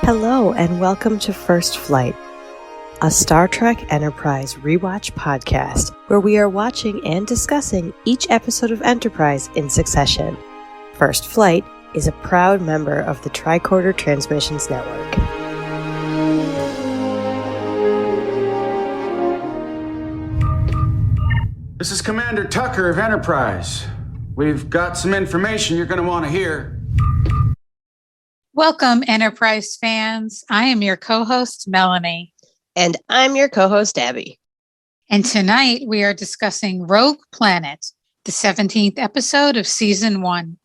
Hello and welcome to First Flight, a Star Trek Enterprise rewatch podcast where we are watching and discussing each episode of Enterprise in succession. First Flight is a proud member of the Tricorder Transmissions Network. This is Commander Tucker of Enterprise. We've got some information you're going to want to hear. Welcome, Enterprise fans. I am your co-host, Melanie. And I'm your co-host, Abby. And tonight we are discussing Rogue Planet, the 17th episode of Season 1.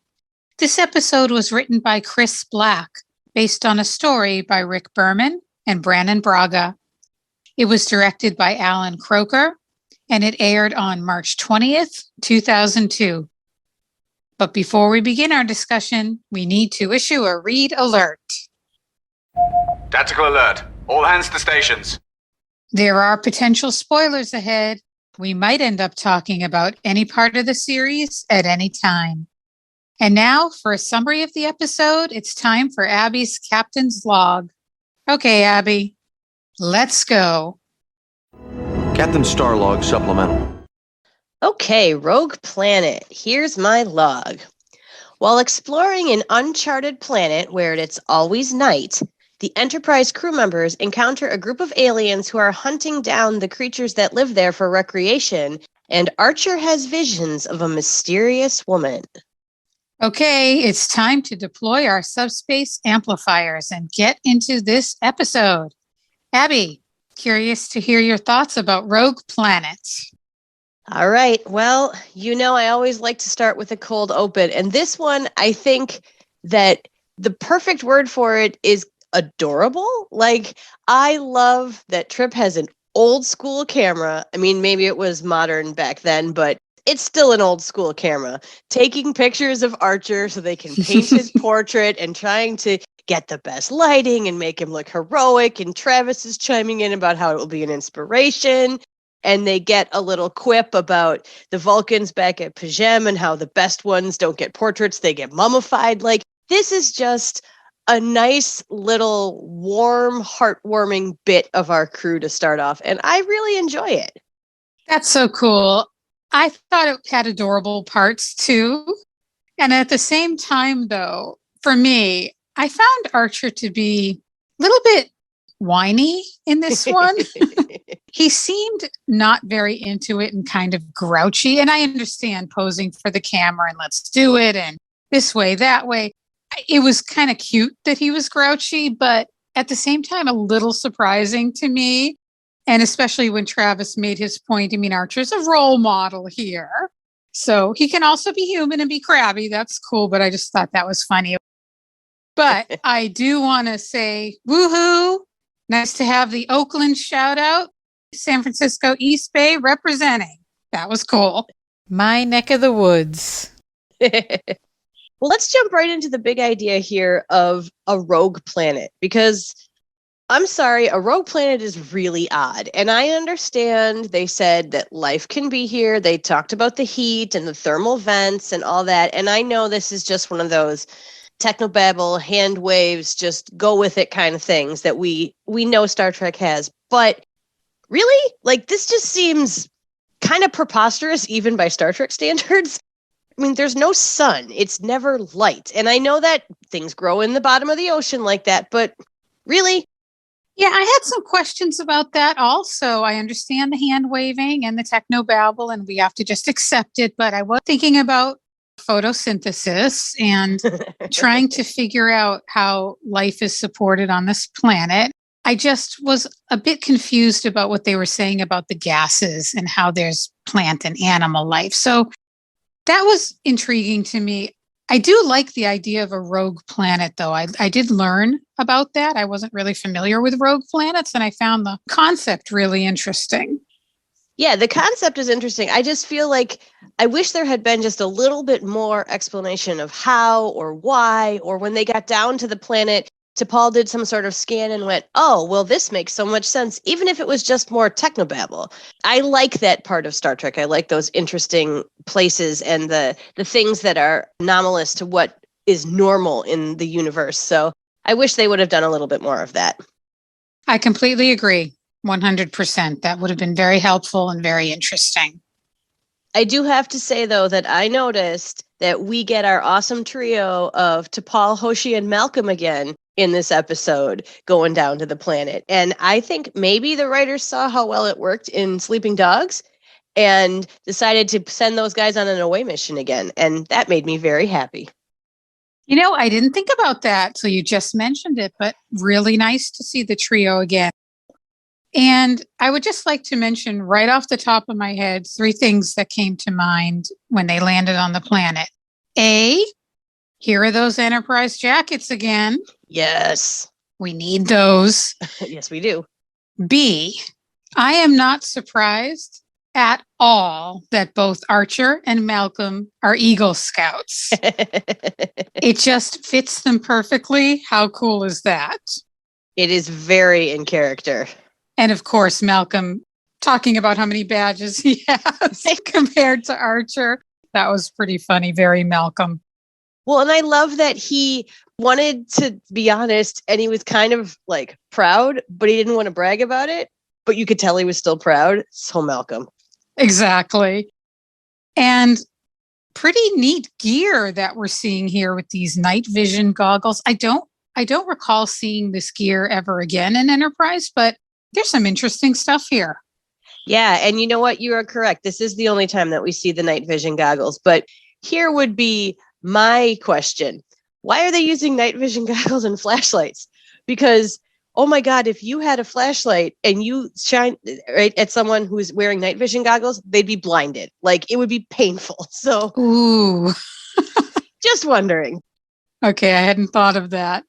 This episode was written by Chris Black, based on a story by Rick Berman and Brannon Braga. It was directed by Alan Croker, and it aired on March 20th, 2002. But before we begin our discussion, we need to issue a read alert. Tactical alert. All hands to stations. There are potential spoilers ahead. We might end up talking about any part of the series at any time. And now, for a summary of the episode, it's time for Abby's Captain's Log. Okay, Abby, let's go. Captain Starlog Supplemental. Okay, Rogue Planet. Here's my log. While exploring an uncharted planet where it's always night, the Enterprise crew members encounter a group of aliens who are hunting down the creatures that live there for recreation, and Archer has visions of a mysterious woman. Okay, it's time to deploy our Subspace Amplifiers and get into this episode. Abby, curious to hear your thoughts about Rogue Planet. All right. Well, you know, I always like to start with a cold open. And this one, I think that the perfect word for it is adorable. Like, I love that Tripp has an old school camera. I mean, maybe it was modern back then, but it's still an old school camera. Taking pictures of Archer so they can paint his portrait and trying to get the best lighting and make him look heroic. And Travis is chiming in about how it will be an inspiration. And they get a little quip about the Vulcans back at Pajem and how the best ones don't get portraits, they get mummified. Like, this is just a nice little warm, heartwarming bit of our crew to start off. And I really enjoy it. That's so cool. I thought it had adorable parts too. And at the same time, though, for me, I found Archer to be a little bit whiny in this one. He seemed not very into it and kind of grouchy. And I understand posing for the camera and let's do it and this way, that way. It was kind of cute that he was grouchy, but at the same time, a little surprising to me. And especially when Travis made his point, I mean, Archer's a role model here. So he can also be human and be crabby. That's cool. But I just thought that was funny. But I do want to say, woohoo. Nice to have the Oakland shout out. San Francisco East Bay representing. That was cool. My neck of the woods. Well, let's jump right into the big idea here of a rogue planet, because I'm sorry, a rogue planet is really odd. And I understand they said that life can be here. They talked about the heat and the thermal vents and all that. And I know this is just one of those technobabble, hand waves, just go with it kind of things that we know Star Trek has. But really, like, this just seems kind of preposterous even by Star Trek standards. I mean, there's no sun. It's never light. And I know that things grow in the bottom of the ocean like that, but really? Yeah, I had some questions about that also. I understand the hand waving and the technobabble, and we have to just accept it. But I was thinking about photosynthesis and trying to figure out how life is supported on this planet. I just was a bit confused about what they were saying about the gases and how there's plant and animal life. So that was intriguing to me. I do like the idea of a rogue planet, though. I did learn about that. I wasn't really familiar with rogue planets, and I found the concept really interesting. Yeah, the concept is interesting. I just feel like I wish there had been just a little bit more explanation of how or why, or when they got down to the planet, T'Pol did some sort of scan and went, oh, well, this makes so much sense, even if it was just more technobabble. I like that part of Star Trek. I like those interesting places and the things that are anomalous to what is normal in the universe. So I wish they would have done a little bit more of that. I completely agree. 100%. That would have been very helpful and very interesting. I do have to say, though, that I noticed that we get our awesome trio of T'Pol, Hoshi, and Malcolm again in this episode going down to the planet. And I think maybe the writers saw how well it worked in Sleeping Dogs and decided to send those guys on an away mission again. And that made me very happy. You know, I didn't think about that till you just mentioned it, but really nice to see the trio again. And I would just like to mention right off the top of my head, 3 things that came to mind when they landed on the planet. A, here are those Enterprise jackets again. Yes. We need those. Yes, we do. B, I am not surprised at all that both Archer and Malcolm are Eagle Scouts. It just fits them perfectly. How cool is that? It is very in character. And of course, Malcolm talking about how many badges he has compared to Archer. That was pretty funny. Very Malcolm. Well, and I love that he wanted to be honest and he was kind of like proud, but he didn't want to brag about it. But you could tell he was still proud. So Malcolm. Exactly. And pretty neat gear that we're seeing here with these night vision goggles. I don't recall seeing this gear ever again in Enterprise, but there's some interesting stuff here. Yeah, and you know what? You are correct. This is the only time that we see the night vision goggles. But here would be my question. Why are they using night vision goggles and flashlights? Because, oh my God, if you had a flashlight and you shine right at someone who's wearing night vision goggles, they'd be blinded. Like, it would be painful. So, ooh, just wondering. Okay, I hadn't thought of that.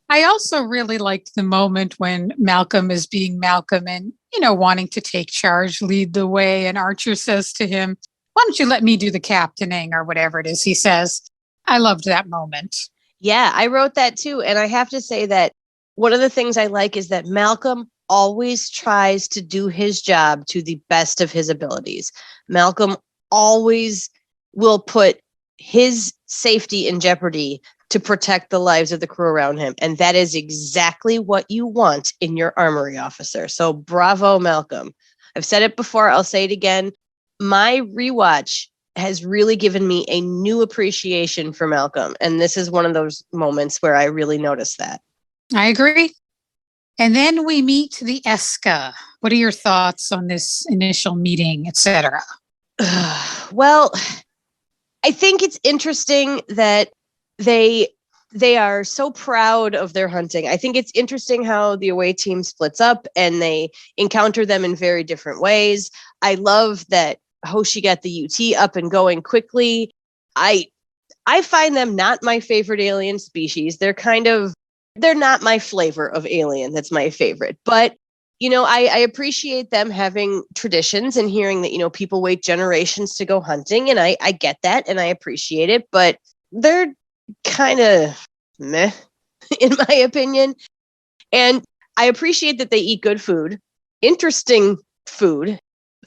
I also really liked the moment when Malcolm is being Malcolm and, wanting to take charge, lead the way. And Archer says to him, why don't you let me do the captaining or whatever it is he says. I loved that moment. Yeah, I wrote that too. And I have to say that one of the things I like is that Malcolm always tries to do his job to the best of his abilities. Malcolm always will put his safety in jeopardy to protect the lives of the crew around him. And that is exactly what you want in your armory officer. So bravo, Malcolm. I've said it before. I'll say it again. My rewatch has really given me a new appreciation for Malcolm. And this is one of those moments where I really noticed that. I agree. And then we meet the Eska. What are your thoughts on this initial meeting, etc.? Well, I think it's interesting that they are so proud of their hunting. I think it's interesting how the away team splits up and they encounter them in very different ways. I love that Hoshi got the UT up and going quickly. I find them not my favorite alien species. They're not my flavor of alien. That's my favorite. But, I appreciate them having traditions and hearing that, people wait generations to go hunting. And I get that and I appreciate it. But they're kind of meh, in my opinion. And I appreciate that they eat good food, interesting food.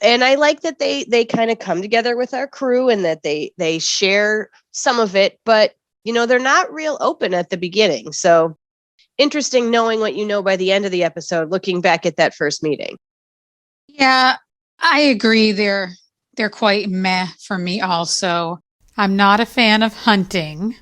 And I like that they kind of come together with our crew and that they share some of it. But, they're not real open at the beginning. So interesting knowing what you know by the end of the episode, looking back at that first meeting. Yeah, I agree. They're quite meh for me also. I'm not a fan of hunting,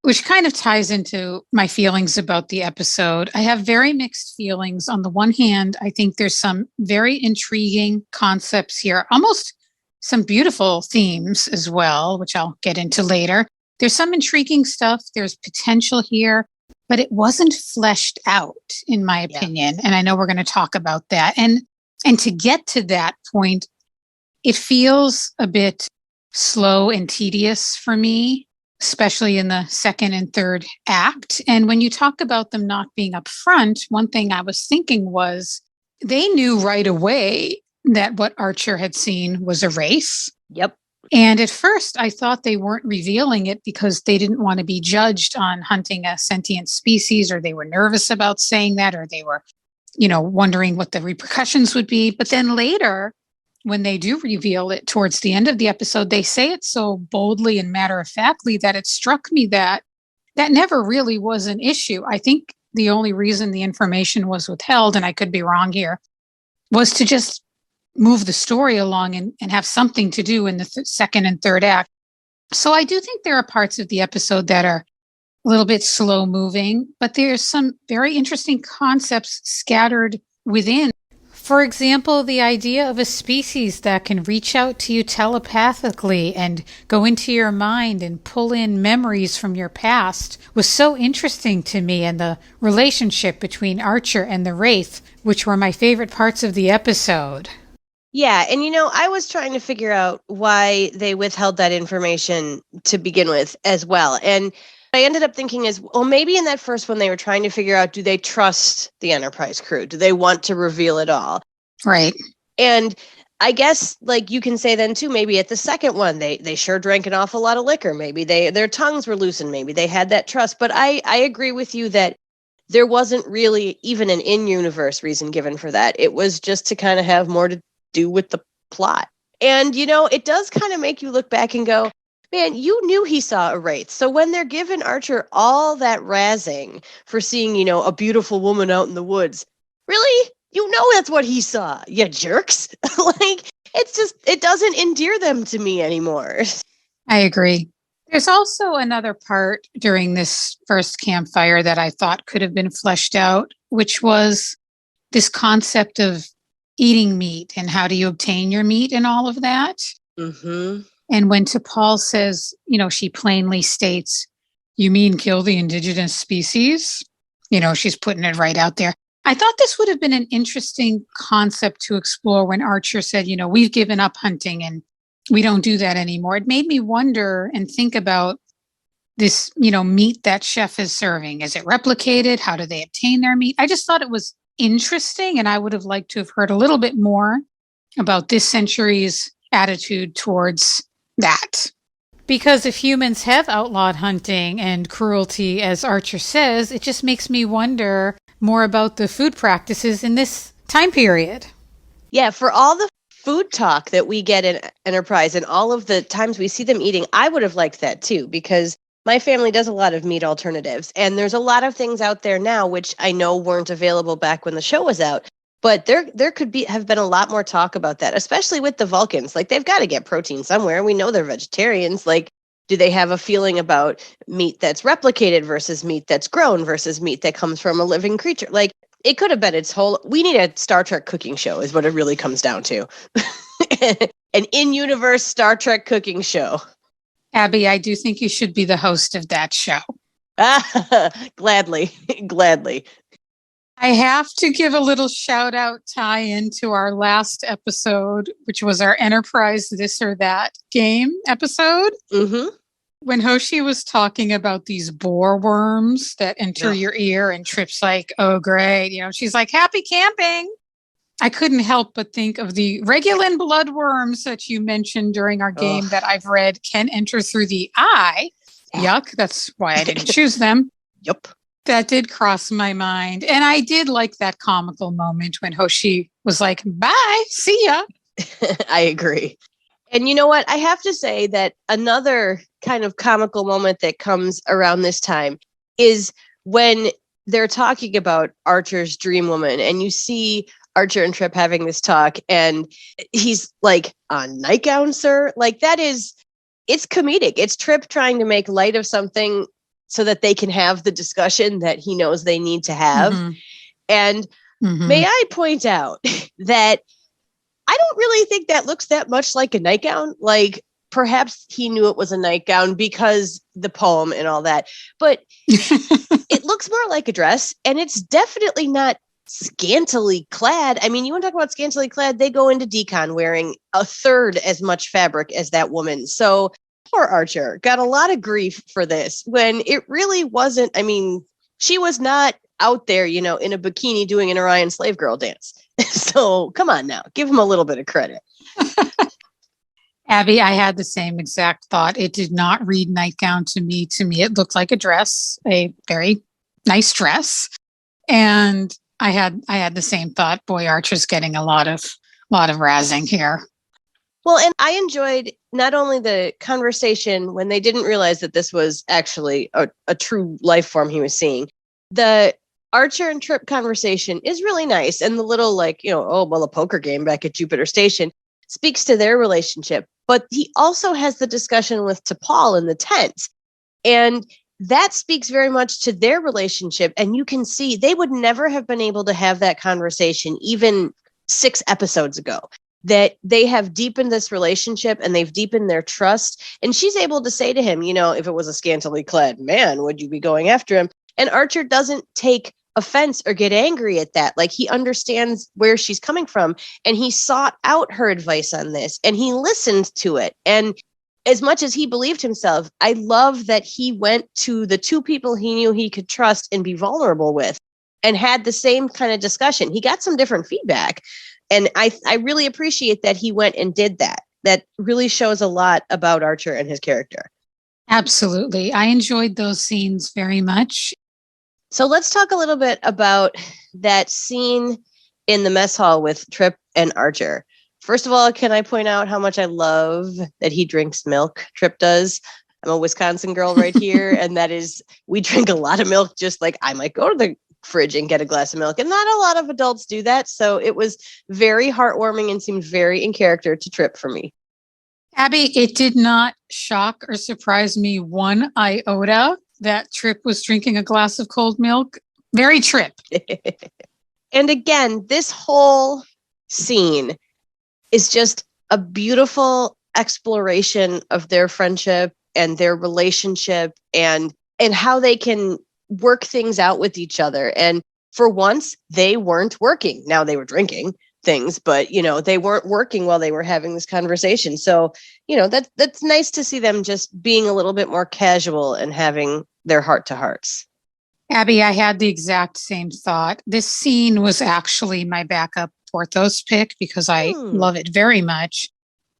which kind of ties into my feelings about the episode. I have very mixed feelings. On the one hand, I think there's some very intriguing concepts here, almost some beautiful themes as well, which I'll get into later. There's some intriguing stuff. There's potential here, but it wasn't fleshed out, in my opinion. Yeah. And I know we're going to talk about that. And to get to that point, it feels a bit slow and tedious for me, especially in the second and third act. And when you talk about them not being up front, one thing I was thinking was they knew right away that what Archer had seen was a Wraith. Yep. And at first, I thought they weren't revealing it because they didn't want to be judged on hunting a sentient species, or they were nervous about saying that, or they were, wondering what the repercussions would be. But then later, when they do reveal it towards the end of the episode, they say it so boldly and matter-of-factly that it struck me that never really was an issue. I think the only reason the information was withheld, and I could be wrong here, was to just move the story along and have something to do in the second and third act. So I do think there are parts of the episode that are a little bit slow moving, but there's some very interesting concepts scattered within. For example, the idea of a species that can reach out to you telepathically and go into your mind and pull in memories from your past was so interesting to me, and the relationship between Archer and the Wraith, which were my favorite parts of the episode. Yeah, and I was trying to figure out why they withheld that information to begin with as well. And I ended up thinking maybe in that first one they were trying to figure out, do they trust the Enterprise crew? Do they want to reveal it all? Right. And I guess, you can say then too, maybe at the second one, they sure drank an awful lot of liquor. Maybe their tongues were loosened. Maybe they had that trust. But I agree with you that there wasn't really even an in-universe reason given for that. It was just to kind of have more to do with the plot. And, it does kind of make you look back and go, man, you knew he saw a Wraith. So when they're giving Archer all that razzing for seeing, a beautiful woman out in the woods, really? That's what he saw, you jerks. It doesn't endear them to me anymore. I agree. There's also another part during this first campfire that I thought could have been fleshed out, which was this concept of eating meat and how do you obtain your meat and all of that. Mm-hmm. And when T'Pol says, she plainly states, you mean kill the indigenous species? She's putting it right out there. I thought this would have been an interesting concept to explore when Archer said, we've given up hunting and we don't do that anymore. It made me wonder and think about this, meat that chef is serving. Is it replicated? How do they obtain their meat? I just thought it was interesting, and I would have liked to have heard a little bit more about this century's attitude towards that. Because if humans have outlawed hunting and cruelty, as Archer says, it just makes me wonder more about the food practices in this time period. Yeah, for all the food talk that we get in Enterprise and all of the times we see them eating, I would have liked that too, because my family does a lot of meat alternatives, and there's a lot of things out there now which I know weren't available back when the show was out. But there could have been a lot more talk about that, especially with the Vulcans. They've got to get protein somewhere. We know they're vegetarians. Do they have a feeling about meat that's replicated versus meat that's grown versus meat that comes from a living creature? It could have been we need a Star Trek cooking show is what it really comes down to. An in-universe Star Trek cooking show. Abby, I do think you should be the host of that show. Gladly. I have to give a little shout out tie in to our last episode, which was our Enterprise This or That game episode. Mm-hmm. When Hoshi was talking about these boar worms that enter your ear, and Tripp's like, oh, great. She's like, happy camping. I couldn't help but think of the Regulan bloodworms that you mentioned during our game that I've read can enter through the eye. Yuck. That's why I didn't choose them. Yep. That did cross my mind. And I did like that comical moment when Hoshi was like, bye, see ya. I agree. And you know what? I have to say that another kind of comical moment that comes around this time is when they're talking about Archer's dream woman, and you see Archer and Tripp having this talk, and he's like, a nightgown, sir? It's comedic. It's Tripp trying to make light of something so that they can have the discussion that he knows they need to have. Mm-hmm. And may I point out that I don't really think that looks that much like a nightgown. Perhaps he knew it was a nightgown because the poem and all that, but it looks more like a dress, and it's definitely not scantily clad. I mean, you want to talk about scantily clad? They go into decon wearing a third as much fabric as that woman. So poor Archer got a lot of grief for this when it really wasn't. I mean, she was not out there, in a bikini doing an Orion slave girl dance. So come on now, give him a little bit of credit. Abby, I had the same exact thought. It did not read nightgown to me. To me, it looked like a dress, a very nice dress. And I had the same thought. Boy, Archer's getting a lot of razzing here. Well, and I enjoyed not only the conversation when they didn't realize that this was actually a true life form he was seeing. The Archer and Tripp conversation is really nice. And the little like, a poker game back at Jupiter Station speaks to their relationship. But he also has the discussion with T'Pol in the tent. And that speaks very much to their relationship. And you can see they would never have been able to have that conversation even 6 episodes ago. That they have deepened this relationship and they've deepened their trust. And she's able to say to him, if it was a scantily clad man, would you be going after him? And Archer doesn't take offense or get angry at that. Like, he understands where she's coming from and he sought out her advice on this and he listened to it. And as much as he believed himself, I love that he went to the 2 people he knew he could trust and be vulnerable with and had the same kind of discussion. He got some different feedback. And I really appreciate that he went and did that. That really shows a lot about Archer and his character. Absolutely. I enjoyed those scenes very much. So let's talk a little bit about that scene in the mess hall with Tripp and Archer. First of all, can I point out how much I love that he drinks milk? Tripp does. I'm a Wisconsin girl right here. And that is, we drink a lot of milk, just like I might go to the fridge and get a glass of milk. And not a lot of adults do that. So it was very heartwarming and seemed very in character to Tripp for me. Abby, it did not shock or surprise me one iota that Tripp was drinking a glass of cold milk. Very Tripp. And again, this whole scene is just a beautiful exploration of their friendship and their relationship and how they can work things out with each other. And for once, they weren't working. Now they were drinking things, but they weren't working while they were having this conversation. So, that's nice to see them just being a little bit more casual and having their heart to hearts. Abby, I had the exact same thought. This scene was actually my backup Porthos pick because I love it very much.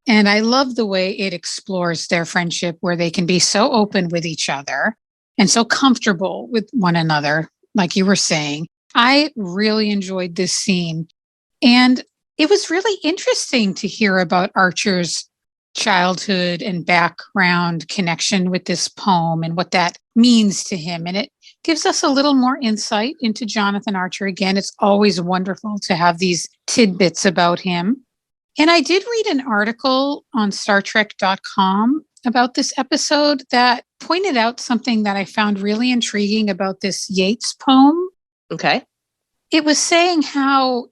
And I love the way it explores their friendship where they can be so open with each other and so comfortable with one another, like you were saying. I really enjoyed this scene. And it was really interesting to hear about Archer's childhood and background connection with this poem and what that means to him. And it gives us a little more insight into Jonathan Archer. Again, it's always wonderful to have these tidbits about him. And I did read an article on StarTrek.com about this episode that pointed out something that I found really intriguing about this Yates poem. Okay. It was saying how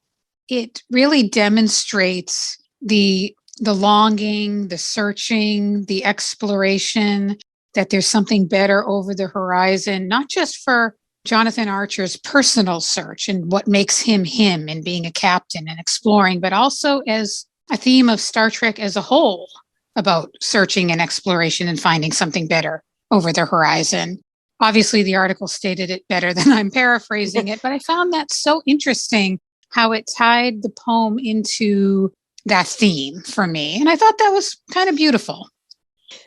it really demonstrates the longing, the searching, the exploration, that there's something better over the horizon, not just for Jonathan Archer's personal search and what makes him him and being a captain and exploring, but also as a theme of Star Trek as a whole about searching and exploration and finding something better over the horizon. Obviously, the article stated it better than I'm paraphrasing it, but I found that so interesting how it tied the poem into that theme for me. And I thought that was kind of beautiful.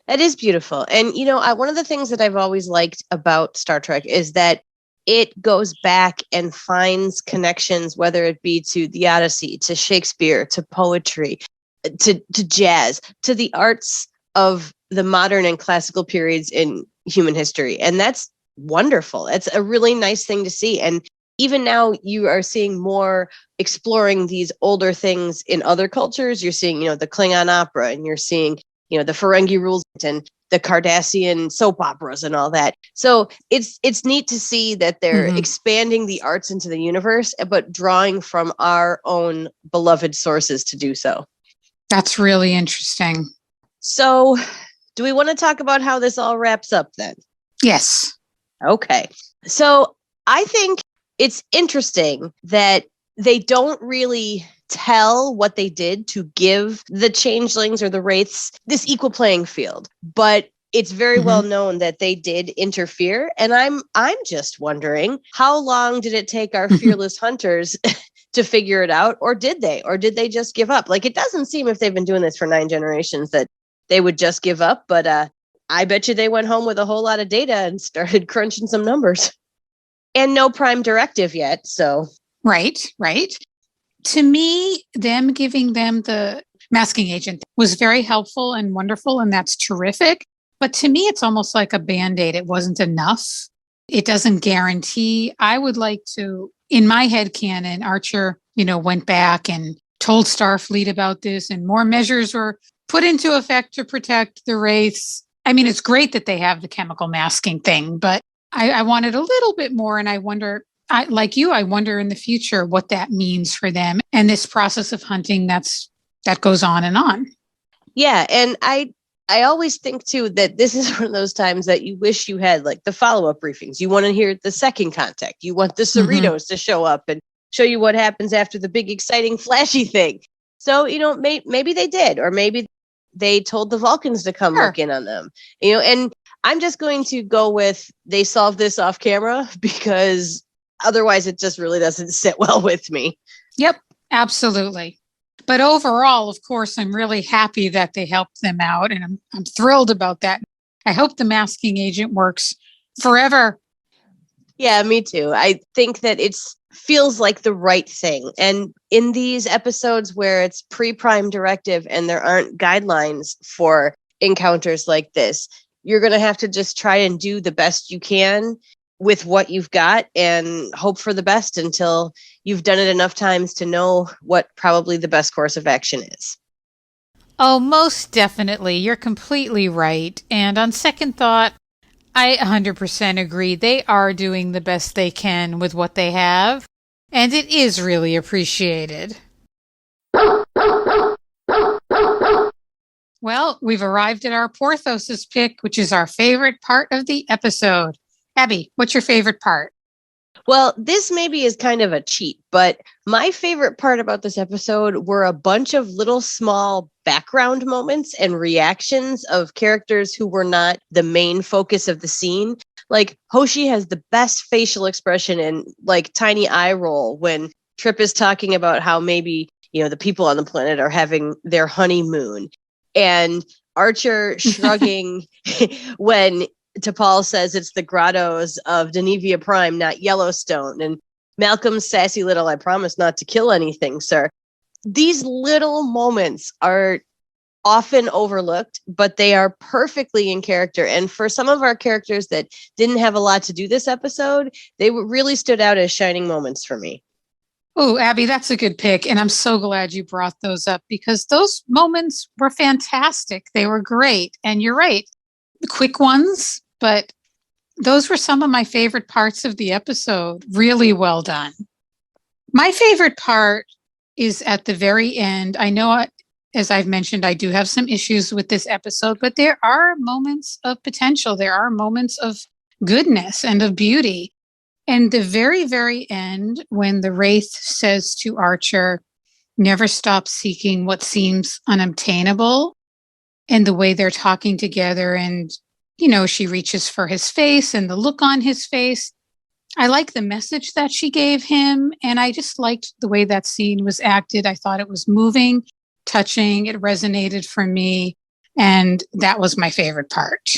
That is beautiful. And, one of the things that I've always liked about Star Trek is that it goes back and finds connections, whether it be to the Odyssey, to Shakespeare, to poetry, to jazz, to the arts of the modern and classical periods in human history. And that's wonderful. It's a really nice thing to see. And even now you are seeing more exploring these older things in other cultures. You're seeing, the Klingon opera, and you're seeing, the Ferengi rules and the Cardassian soap operas and all that. So it's neat to see that they're expanding the arts into the universe, but drawing from our own beloved sources to do so. That's really interesting. So do we want to talk about how this all wraps up then? Yes. Okay. So I think it's interesting that they don't really tell what they did to give the changelings or the wraiths this equal playing field, but it's very well known that they did interfere. And I'm just wondering, how long did it take our fearless hunters to figure it out? Or did they just give up? Like, it doesn't seem, if they've been doing this for 9 generations, that they would just give up. But I bet you they went home with a whole lot of data and started crunching some numbers. And no prime directive yet, so. Right. To me, them giving them the masking agent was very helpful and wonderful, and that's terrific. But to me, it's almost like a Band-Aid. It wasn't enough. It doesn't guarantee. I would like to, in my head canon, Archer, went back and told Starfleet about this, and more measures were put into effect to protect the Wraiths. I mean, it's great that they have the chemical masking thing, but I wanted a little bit more, and I wonder, like you, I wonder in the future what that means for them and this process of hunting that goes on and on. Yeah, and I always think too that this is one of those times that you wish you had like the follow-up briefings. You want to hear the second contact. You want the Cerritos to show up and show you what happens after the big, exciting, flashy thing. So, maybe they did, or maybe they told the Vulcans to come look in on them, and I'm just going to go with they solved this off camera because otherwise it just really doesn't sit well with me. Yep, absolutely. But overall, of course, I'm really happy that they helped them out, and I'm thrilled about that. I hope the masking agent works forever. Yeah, me too. I think that it feels like the right thing. And in these episodes where it's pre-prime directive and there aren't guidelines for encounters like this, you're going to have to just try and do the best you can with what you've got and hope for the best until you've done it enough times to know what probably the best course of action is. Oh, most definitely. You're completely right. And on second thought, I 100% agree. They are doing the best they can with what they have, and it is really appreciated. Well, we've arrived at our Porthos pick, which is our favorite part of the episode. Abby, what's your favorite part? Well, this maybe is kind of a cheat, but my favorite part about this episode were a bunch of little small background moments and reactions of characters who were not the main focus of the scene. Like Hoshi has the best facial expression and like tiny eye roll when Tripp is talking about how maybe, the people on the planet are having their honeymoon. And Archer shrugging when T'Pol says it's the grottos of Denevia Prime, not Yellowstone. And Malcolm's sassy little, I promise not to kill anything, sir. These little moments are often overlooked, but they are perfectly in character. And for some of our characters that didn't have a lot to do this episode, they really stood out as shining moments for me. Oh, Abby, that's a good pick. And I'm so glad you brought those up because those moments were fantastic. They were great. And you're right. Quick ones, but those were some of my favorite parts of the episode. Really well done. My favorite part is at the very end. I know, as I've mentioned, I do have some issues with this episode, but there are moments of potential. There are moments of goodness and of beauty. And the very, very end, when the Wraith says to Archer, never stop seeking what seems unobtainable, and the way they're talking together and, she reaches for his face and the look on his face. I like the message that she gave him. And I just liked the way that scene was acted. I thought it was moving, touching. It resonated for me. And that was my favorite part.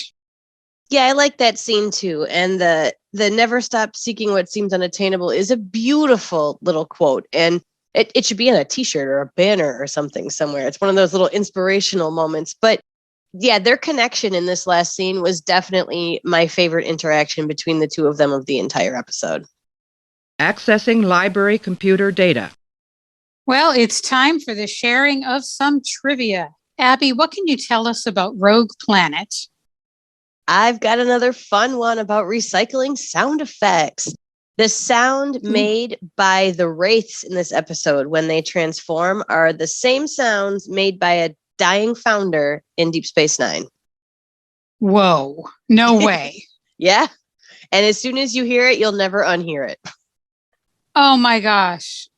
Yeah, I like that scene too. And the never stop seeking what seems unattainable is a beautiful little quote. And it should be on a t-shirt or a banner or something somewhere. It's one of those little inspirational moments. But yeah, their connection in this last scene was definitely my favorite interaction between the two of them of the entire episode. Accessing library computer data. Well, it's time for the sharing of some trivia. Abby, what can you tell us about Rogue Planet? I've got another fun one about recycling sound effects. The sound made by the Wraiths in this episode when they transform are the same sounds made by a dying founder in Deep Space Nine. Whoa, no way. Yeah. And as soon as you hear it, you'll never unhear it. Oh my gosh.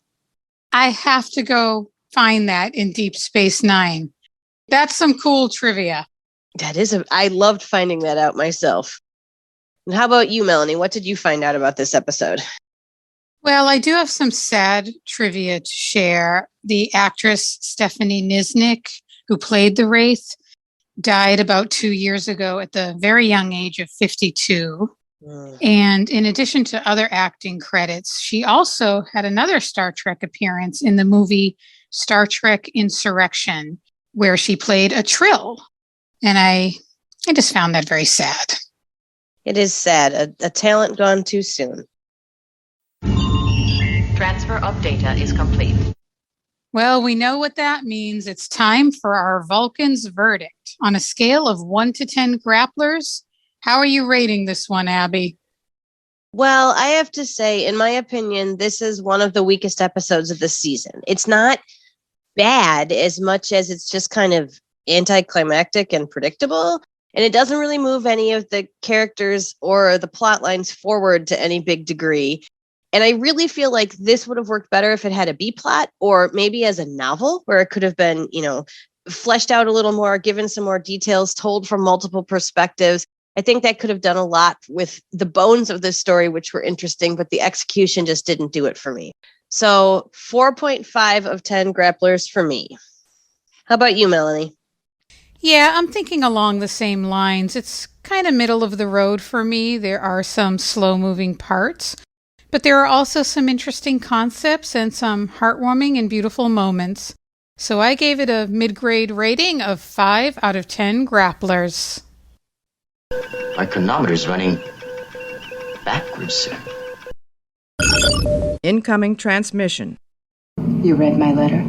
I have to go find that in Deep Space Nine. That's some cool trivia. I loved finding that out myself. And how about you, Melanie? What did you find out about this episode? Well, I do have some sad trivia to share. The actress Stephanie Nisnik, who played the Wraith, died about 2 years ago at the very young age of 52. And in addition to other acting credits, she also had another Star Trek appearance in the movie Star Trek Insurrection, where she played a Trill. And I just found that very sad. It is sad. A talent gone too soon. Transfer of data is complete. Well, we know what that means. It's time for our Vulcan's verdict. On a scale of 1 to 10 grapplers, how are you rating this one, Abby? Well, I have to say, in my opinion, this is one of the weakest episodes of the season. It's not bad as much as it's just kind of anticlimactic and predictable. And it doesn't really move any of the characters or the plot lines forward to any big degree. And I really feel like this would have worked better if it had a B plot, or maybe as a novel where it could have been, fleshed out a little more, given some more details, told from multiple perspectives. I think that could have done a lot with the bones of this story, which were interesting, but the execution just didn't do it for me. So 4.5 of 10 grapplers for me. How about you, Melanie? Yeah, I'm thinking along the same lines. It's kind of middle of the road for me. There are some slow-moving parts, but there are also some interesting concepts and some heartwarming and beautiful moments. So I gave it a mid-grade rating of 5 out of 10 grapplers. My chronometer's running backwards, sir. Incoming transmission. You read my letter?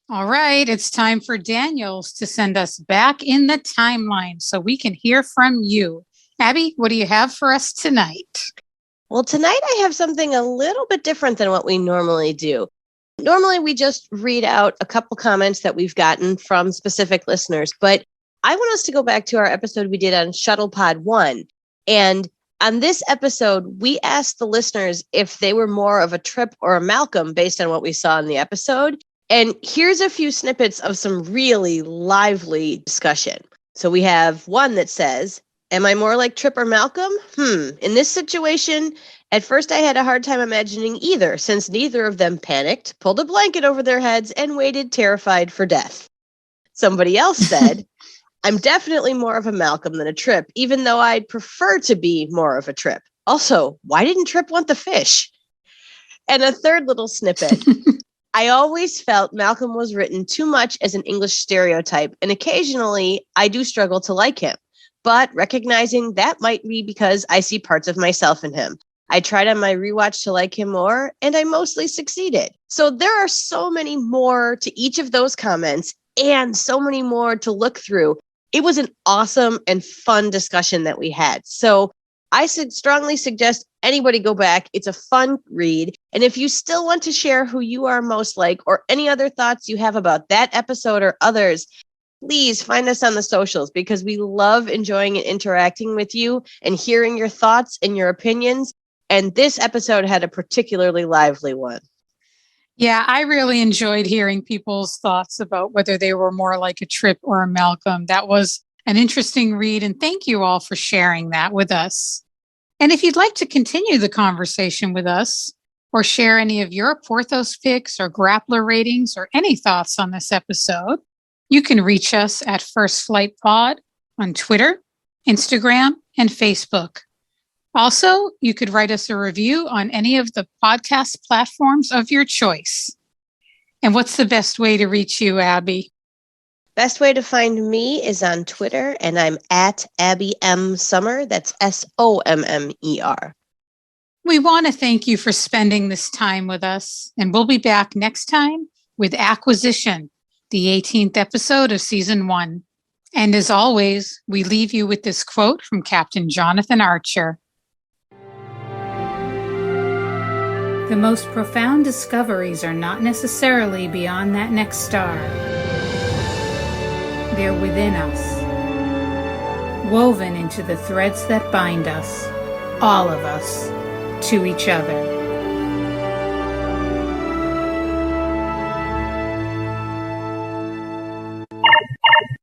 All right, it's time for Daniels to send us back in the timeline so we can hear from you. Abby, what do you have for us tonight? Well, tonight I have something a little bit different than what we normally do. Normally, we just read out a couple comments that we've gotten from specific listeners, but I want us to go back to our episode we did on Shuttle Pod 1. And on this episode, we asked the listeners if they were more of a Tripp or a Malcolm based on what we saw in the episode. And here's a few snippets of some really lively discussion. So we have one that says, am I more like Tripp or Malcolm? In this situation, at first I had a hard time imagining either, since neither of them panicked, pulled a blanket over their heads, and waited terrified for death. Somebody else said, I'm definitely more of a Malcolm than a Tripp, even though I'd prefer to be more of a Tripp. Also, why didn't Tripp want the fish? And a third little snippet. I always felt Malcolm was written too much as an English stereotype, and occasionally I do struggle to like him. But recognizing that might be because I see parts of myself in him. I tried on my rewatch to like him more, and I mostly succeeded. So there are so many more to each of those comments, and so many more to look through. It was an awesome and fun discussion that we had. So I strongly suggest anybody go back. It's a fun read. And if you still want to share who you are most like, or any other thoughts you have about that episode or others, please find us on the socials, because we love enjoying and interacting with you and hearing your thoughts and your opinions. And this episode had a particularly lively one. Yeah, I really enjoyed hearing people's thoughts about whether they were more like a Tripp or a Malcolm. That was an interesting read, and thank you all for sharing that with us. And if you'd like to continue the conversation with us, or share any of your Porthos picks or grappler ratings or any thoughts on this episode, you can reach us at First Flight Pod on Twitter, Instagram, and Facebook. Also, you could write us a review on any of the podcast platforms of your choice. And what's the best way to reach you, Abby? Best way to find me is on Twitter, and I'm at Abby M. Sommer. That's SOMMER. We want to thank you for spending this time with us, and we'll be back next time with Acquisition, the 18th episode of Season 1. And as always, we leave you with this quote from Captain Jonathan Archer. The most profound discoveries are not necessarily beyond that next star. They're within us, woven into the threads that bind us, all of us, to each other.